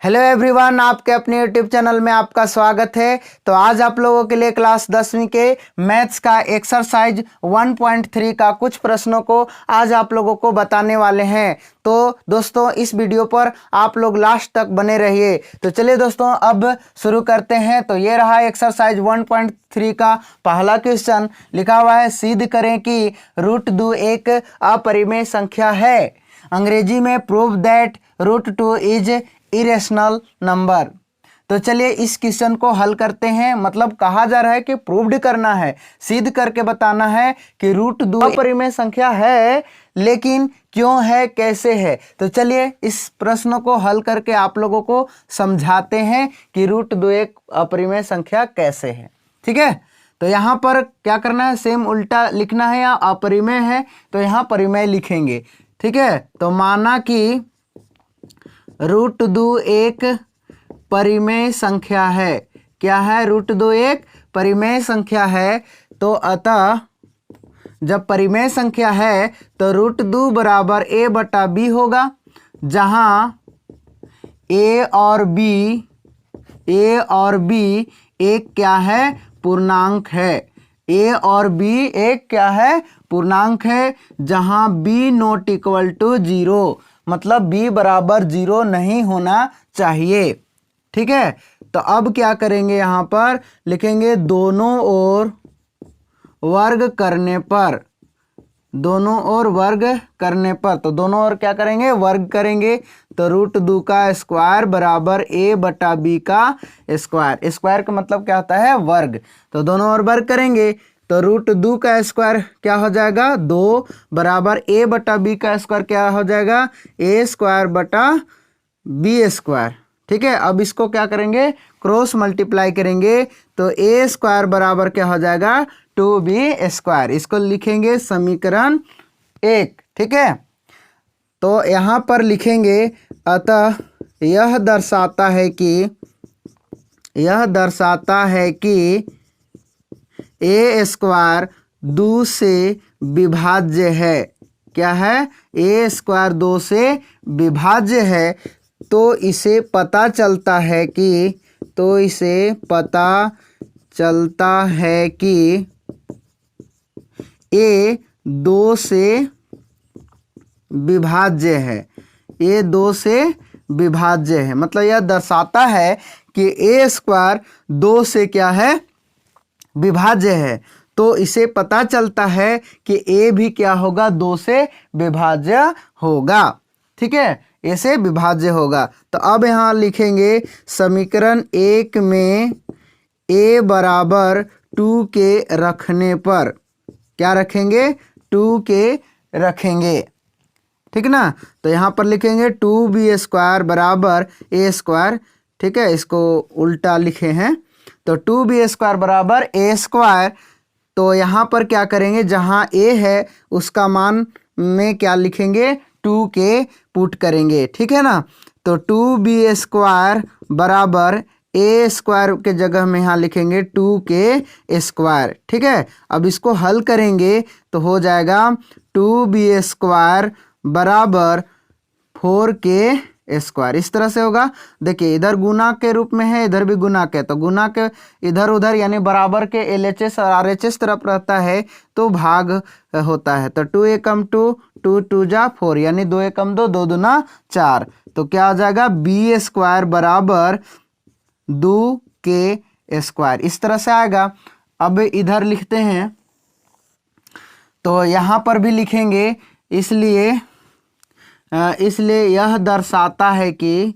Hello everyone, आपके अपने YouTube channel में आपका स्वागत है। तो आज आप लोगों के लिए क्लास 10वीं के मैथ्स का एक्सरसाइज 1.3 का कुछ प्रश्नों को आज आप लोगों को बताने वाले हैं। तो दोस्तों, इस वीडियो पर आप लोग लास्ट तक बने रहिए। तो चलिए दोस्तों, अब शुरू करते हैं। तो ये रहा एक्सरसाइज 1.3 का पहला क्वेश्चन। लिखा हुआ है, सिद्ध करें कि √2 एक अपरिमेय संख्या है। अंग्रेजी में prove that √2 is irrational number. तो चलिए इस क्वेश्चन को हल करते हैं। मतलब कहा जा रहा है कि प्रूव्ड करना है, सिद्ध करके बताना है कि √2 अपरिमेय संख्या है, लेकिन क्यों है, कैसे है। तो चलिए इस प्रश्न को हल करके आप लोगों को समझाते हैं कि √2 एक अपरिमेय संख्या कैसे है। ठीक है, तो यहाँ पर क्या करना है, सेम उल्टा लिखना है। या अपरिमेय है तो यहाँ परिमेय लिखेंगे। ठीक है, तो माना कि √2 एक परिमेय संख्या है। क्या है, √2 एक परिमेय संख्या है। तो अतः जब परिमेय संख्या है तो √2 बराबर a/b होगा, जहां a और b एक क्या है, पूर्णांक है। a और b एक क्या है, पूर्णांक है, जहां b नॉट इक्वल टू 0, मतलब b बराबर 0 नहीं होना चाहिए। ठीक है, तो अब क्या करेंगे, यहां पर लिखेंगे दोनों ओर वर्ग करने पर। दोनों ओर वर्ग करने पर, तो दोनों ओर क्या करेंगे, वर्ग करेंगे। तो √2 का स्क्वायर बराबर a/b का स्क्वायर। स्क्वायर का मतलब क्या होता है, वर्ग। तो दोनों ओर वर्ग करेंगे तो √2 का स्क्वायर क्या हो जाएगा, 2 बराबर a/b का स्क्वायर क्या हो जाएगा, a²/b²। ठीक है, अब इसको क्या करेंगे, क्रॉस मल्टीप्लाई करेंगे। तो a² बराबर क्या हो जाएगा, 2b²। इसको लिखेंगे समीकरण 1। ठीक है, तो यहाँ पर लिखेंगे, अतः यह दर्शाता है कि a² 2 से विभाज्य है। क्या है, a² 2 से विभाज्य है। तो इसे पता चलता है कि a 2 से विभाज्य है। a 2 से विभाज्य है, मतलब यह दर्शाता है कि a² 2 से क्या है, विभाज्य है। तो इसे पता चलता है कि a भी क्या होगा, 2 से विभाज्य होगा। ठीक है, a से विभाज्य होगा। तो अब यहाँ लिखेंगे समीकरण 1 में a बराबर 2 के रखने पर, क्या रखेंगे, 2 के रखेंगे। ठीक ना, तो यहाँ पर लिखेंगे 2b² बराबर a²। ठीक है, इसको उल्टा लिखे हैं। तो 2b² बराबर a²। तो यहाँ पर क्या करेंगे, जहाँ a है उसका मान में क्या लिखेंगे, 2 के पुट करेंगे। ठीक है ना, तो 2b² बराबर a² के जगह में यहाँ लिखेंगे 2 के स्क्वायर। ठीक है, अब इसको हल करेंगे तो हो जाएगा 2b² बराबर 4 के स्क्वायर। इस तरह से होगा। देखिए, इधर गुना के रूप में है, इधर भी गुना के, तो गुना के इधर उधर यानी बराबर के LHS और RHS तरफ रहता है तो भाग होता है। तो 2 एकम 2, 2 2 जा 4, यानी 2 एकम 2, 2 दूना 4। तो क्या हो जाएगा, b² बराबर 2 के स्क्वायर। इस तरह से आएगा। अब इधर लिखते हैं, तो यहाँ पर भी लिखेंगे। इसलिए यह दर्शाता है कि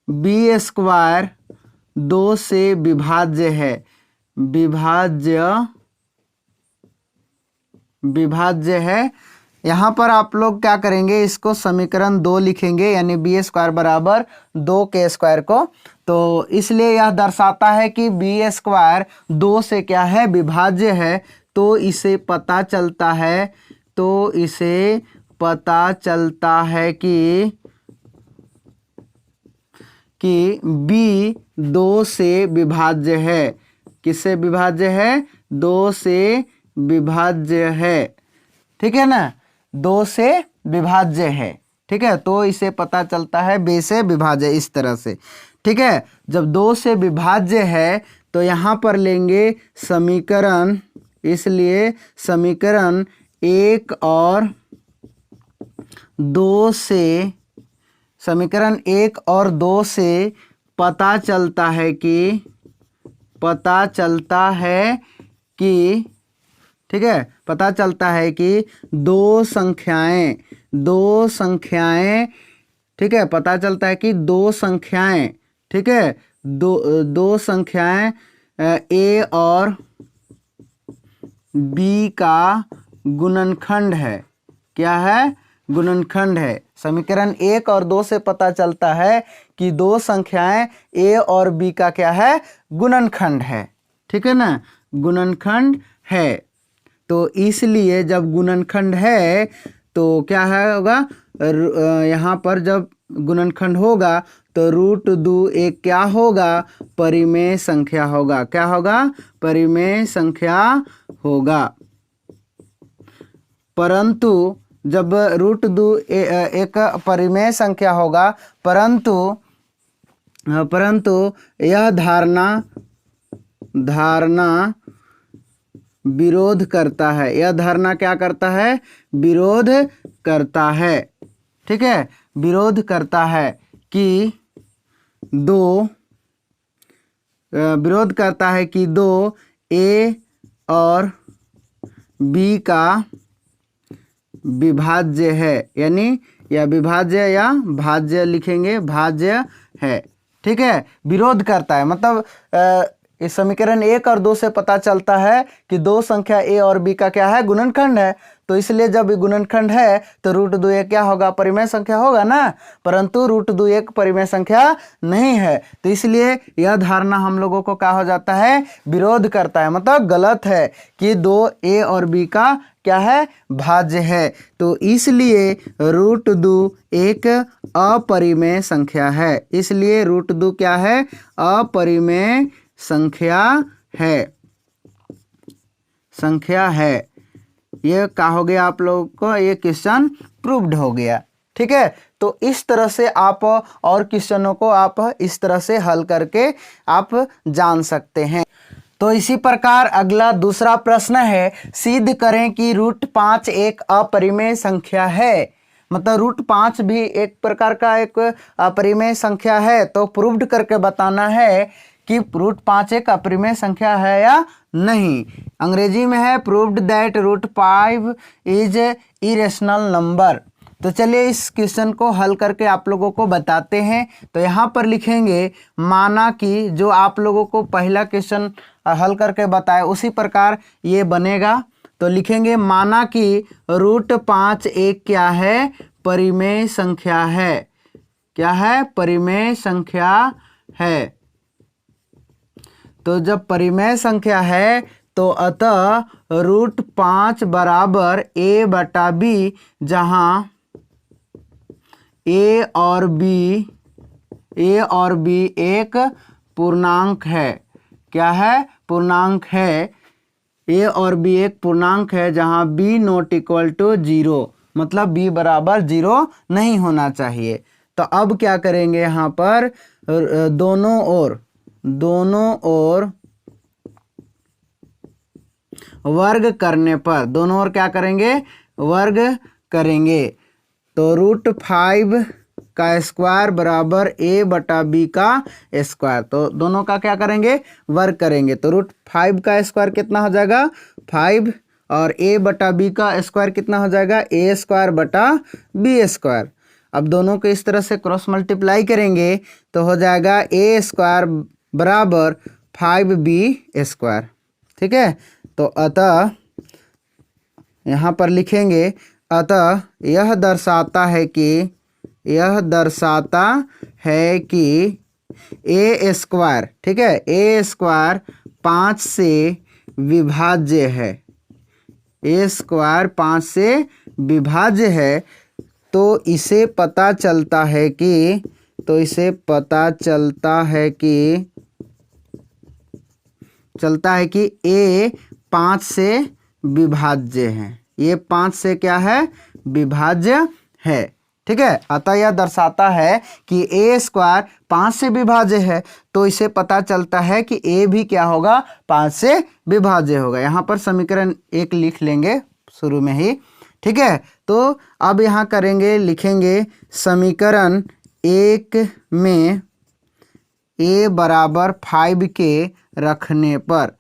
b² 2 से विभाज्य है। विभाज्य है। यहाँ पर आप लोग क्या करेंगे, इसको समीकरण 2 लिखेंगे, यानी b² बराबर 2 के स्क्वायर को। तो इसलिए यह दर्शाता है कि b² 2 से क्या है, विभाज्य है। तो इसे पता चलता है कि b 2 से विभाज्य है। किससे विभाज्य है, 2 से विभाज्य है। ठीक है ना, 2 से विभाज्य है। ठीक है, तो इसे पता चलता है बे से विभाज्य इस तरह से। ठीक है, जब 2 से विभाज्य है तो यहाँ पर लेंगे समीकरण, इसलिए समीकरण 1 और 2 से, समीकरण 1 और 2 से पता चलता है कि ठीक है, पता चलता है कि दो संख्याएं, ठीक है, पता चलता है कि दो संख्याएं, ठीक है, दो संख्याएं ए और बी का गुणनखंड है। क्या है? गुणनखंड है। समीकरण 1 और 2 से पता चलता है कि दो संख्याएं ए और बी का क्या है? गुणनखंड है। ठीक है ना, गुणनखंड है। तो इसलिए जब गुणनखंड है तो क्या है होगा, यहाँ पर जब गुणनखंड होगा तो √2 एक क्या होगा? परिमेय संख्या होगा। क्या होगा? परिमेय संख्या होगा। परंतु जब √2 एक परिमेय संख्या होगा, परंतु यह धारणा विरोध करता है। यह धारणा क्या करता है? विरोध करता है। ठीक है, विरोध करता है कि दो ए और बी का विभाज्य है, यानी या विभाज्य या भाज्य लिखेंगे, भाज्य है। ठीक है, विरोध करता है मतलब इस समीकरण 1 और 2 से पता चलता है कि दो संख्या ए और बी का क्या है? गुणनखंड है। तो इसलिए जब गुणनखंड है तो √2 एक क्या होगा? परिमेय संख्या होगा ना, परंतु √2 एक परिमेय संख्या नहीं है। तो इसलिए यह धारणा हम लोगों को क्या हो जाता है? विरोध करता है, मतलब गलत है कि दो ए और बी का क्या है? भाज्य है। तो इसलिए √2 एक अपरिमेय संख्या है। इसलिए √2 क्या है? अपरिमेय संख्या है। ये क्या हो गया आप लोगों को? ये क्वेश्चन प्रूव्ड हो गया। ठीक है, तो इस तरह से आप और क्वेश्चनों को आप इस तरह से हल करके आप जान सकते हैं। तो इसी प्रकार अगला दूसरा प्रश्न है, सिद्ध करें कि √5 एक अपरिमेय संख्या है। मतलब √5 भी एक प्रकार का एक अपरिमेय संख्या है। तो प्रूव्ड करके बताना है कि √5 एक अपरिमेय संख्या है या नहीं। अंग्रेजी में है proved that √5 is irrational number. तो चलिए इस क्वेश्चन को हल करके आप लोगों को बताते हैं। तो यहाँ पर लिखेंगे, माना कि जो आप लोगों को पहला क्वेश्चन हल करके बताए उसी प्रकार ये बनेगा। तो लिखेंगे, माना कि √5 एक क्या है? परिमेय संख्या है। क्या है? परिमेय संख्या है। तो जब परिमेय संख्या है तो अतः √5 बराबर a/b, जहाँ a और b एक पूर्णांक है। क्या है? पूर्णांक है। a और b एक पूर्णांक है जहाँ b ≠ 0, मतलब b बराबर 0 नहीं होना चाहिए। तो अब क्या करेंगे? यहाँ पर दोनों ओर वर्ग करने पर, दोनों ओर क्या करेंगे? वर्ग करेंगे। तो √5 का स्क्वायर बराबर a/b का स्क्वायर। तो दोनों का क्या करेंगे? वर्ग करेंगे। तो √5 का स्क्वायर कितना हो जाएगा? 5, और a/b का स्क्वायर कितना हो जाएगा? a²/b²। अब दोनों को इस तरह से क्रॉस मल्टीप्लाई करेंगे तो हो जाएगा a² बराबर 5b²। ठीक है, तो अतः यहाँ पर लिखेंगे, अतः यह दर्शाता है कि a², ठीक है, a² 5 से विभाज्य है। a² 5 से विभाज्य है। तो इसे पता चलता है कि a 5 से विभाज्य है। ये 5 से क्या है? विभाज्य है। ठीक है, अतः यह दर्शाता है कि ए स्क्वायर 5 से विभाज्य है। तो इसे पता चलता है कि ए भी क्या होगा, 5 से विभाज्य होगा। यहाँ पर समीकरण 1 लिख लेंगे शुरू में ही। ठीक है, तो अब यहाँ करेंगे, लिखेंगे समीकरण 1 में a बराबर 5 के रखने पर,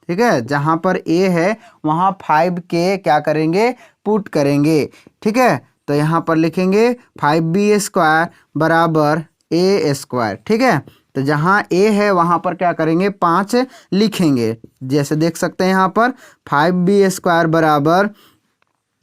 ठीक है, जहाँ पर a है वहाँ 5 के क्या करेंगे, पुट करेंगे। ठीक है, तो यहाँ पर लिखेंगे 5b स्क्वायर बराबर a स्क्वायर। ठीक है, तो जहाँ a है वहाँ पर क्या करेंगे, 5 लिखेंगे। जैसे देख सकते हैं यहाँ पर 5b स्क्वायर बराबर,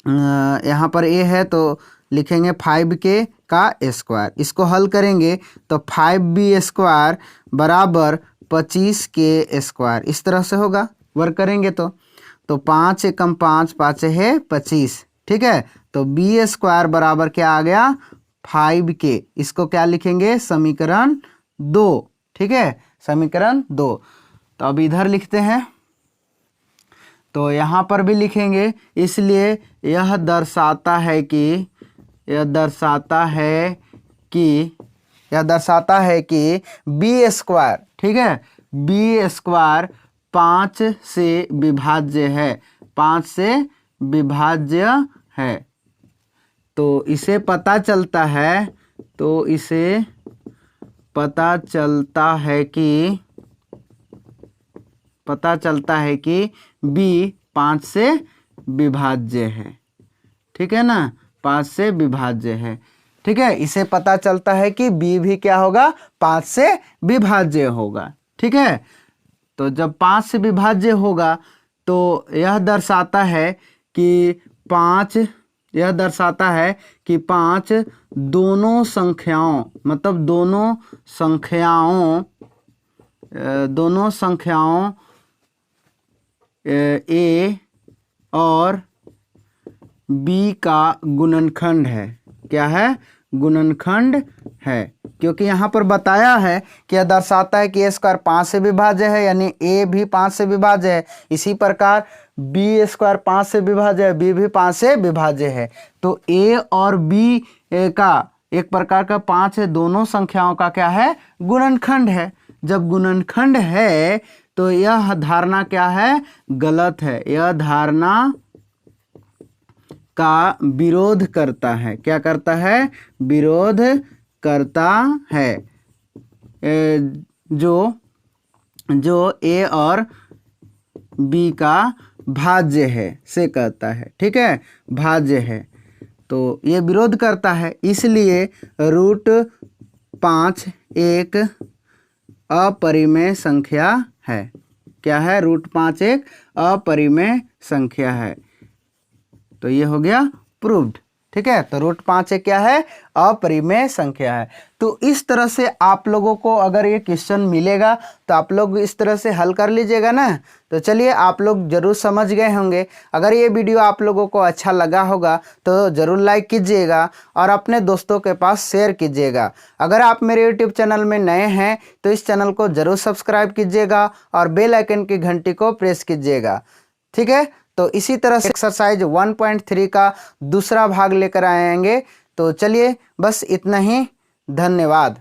यहाँ पर a है तो लिखेंगे 5 के का स्क्वायर। इसको हल करेंगे तो 5b स्क्वायर बराबर 25 के स्क्वायर, इस तरह से होगा। वर्क करेंगे तो 5 एकम 5, 5 है 25। ठीक है, तो b स्क्वायर बराबर क्या आ गया, 5 के। इसको क्या लिखेंगे, समीकरण 2। ठीक है, समीकरण 2। तो अब इधर लिखते हैं, तो यहाँ पर भी लिखेंगे। इसलिए यह दर्शाता है कि बी स्क्वायर, ठीक है, बी स्क्वायर 5 से विभाज्य है, 5 से विभाज्य है। तो इसे पता चलता है, कि बी 5 से विभाज्य है। ठीक है ना, 5 से विभाज्य है। ठीक है, इसे पता चलता है कि बी भी क्या होगा, 5 से विभाज्य होगा। ठीक है, तो जब 5 से विभाज्य होगा तो यह दर्शाता है कि 5 दोनों संख्याओं, मतलब दोनों संख्याओं ए और बी का गुणनखंड है। क्या है, गुणनखंड है। क्योंकि यहाँ पर बताया है कि यह दर्शाता है कि ए स्क्वायर 5 से विभाज्य है, यानी ए भी 5 से विभाज्य है। इसी प्रकार बी स्क्वायर 5 से विभाज्य है, बी भी 5 से विभाज्य है। तो ए और बी का एक प्रकार का 5 है, दोनों संख्याओं का क्या है, गुणनखंड है। जब गुणनखंड है तो यह धारणा क्या है, गलत है। यह धारणा का विरोध करता है। क्या करता है, विरोध करता है। जो ए और बी का भाज्य है से कहता है। ठीक है, भाज्य है, तो ये विरोध करता है। इसलिए √5 एक अपरिमेय संख्या है। क्या है, √5 एक अपरिमेय संख्या है। तो ये हो गया प्रूव्ड। ठीक है, तो √5 एक क्या है, अपरिमेय संख्या है। तो इस तरह से आप लोगों को अगर ये क्वेश्चन मिलेगा तो आप लोग इस तरह से हल कर लीजिएगा ना। तो चलिए, आप लोग जरूर समझ गए होंगे। अगर ये वीडियो आप लोगों को अच्छा लगा होगा तो ज़रूर लाइक कीजिएगा और अपने दोस्तों के पास शेयर कीजिएगा। अगर आप मेरे यूट्यूब चैनल में नए हैं तो इस चैनल को ज़रूर सब्सक्राइब कीजिएगा और बेल आइकन की घंटी को प्रेस कीजिएगा। ठीक है, तो इसी तरह से एक्सरसाइज 1.3 का दूसरा भाग लेकर आएंगे। तो चलिए, बस इतना ही। धन्यवाद।